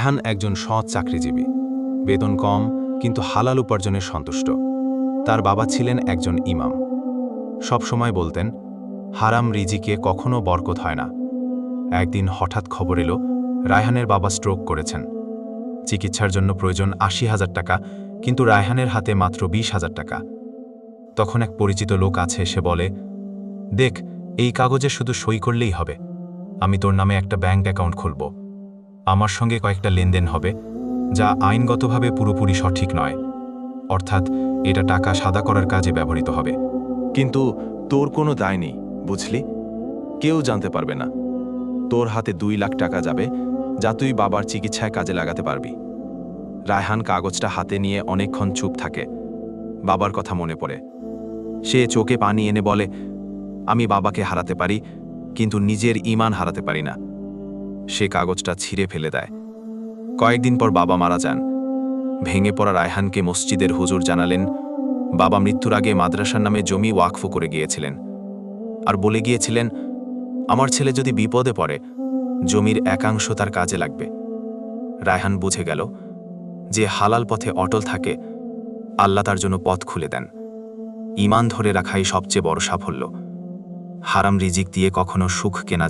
রায়হান একজন সৎ চাকরিজীবী, বেতন কম কিন্তু হালাল উপার্জনে সন্তুষ্ট। তার বাবা ছিলেন একজন ইমাম, সবসময় বলতেন হারাম রিজিকে কখনো বরকত হয় না। একদিন হঠাৎ খবর এলো রায়হানের বাবা স্ট্রোক করেছেন। চিকিৎসার জন্য প্রয়োজন ৮০,০০০ টাকা, কিন্তু রায়হানের হাতে মাত্র ২০,০০০ টাকা। তখন এক পরিচিত লোক আছে, সে বলে, দেখ, এই কাগজে শুধু সই করলেই হবে। আমি তোর নামে একটা ব্যাংক অ্যাকাউন্ট খুলব। আমার সঙ্গে কয়েকটা লেনদেন হবে, যা আইনগতভাবে পুরোপুরি সঠিক নয়, অর্থাৎ এটা টাকা সাদা করার কাজে ব্যবহৃত হবে। কিন্তু তোর কোনো দায় নেই, বুঝলি? কেউ জানতে পারবে না। তোর হাতে ২ লাখ টাকা যাবে, যা তুই বাবার চিকিৎসায় কাজে লাগাতে পারবি। রায়হান কাগজটা হাতে নিয়ে অনেকক্ষণ চুপ থাকে। বাবার কথা মনে পড়ে। সে চোখে পানি এনে বলে, আমি বাবাকে হারাতে পারি, কিন্তু নিজের ঈমান হারাতে পারি না। সে কাগজটা ছিঁড়ে ফেলে দেয়। কয়েকদিন পর বাবা মারা যান। ভেঙে পড়া রায়হানকে মসজিদের হুজুর জানালেন, বাবা মৃত্যুর আগে মাদ্রাসার নামে জমি ওয়াকফ করে গিয়েছিলেন, আর বলে গিয়েছিলেন, আমার ছেলে যদি বিপদে পড়ে, জমির একাংশ তার কাজে লাগবে। রায়হান বুঝে গেল, যে হালাল পথে অটল থাকে, আল্লাহ তার জন্য পথ খুলে দেন। ঈমান ধরে রাখাই সবচেয়ে বড় সাফল্য। হারাম রিজিক দিয়ে কখনো সুখ কেনা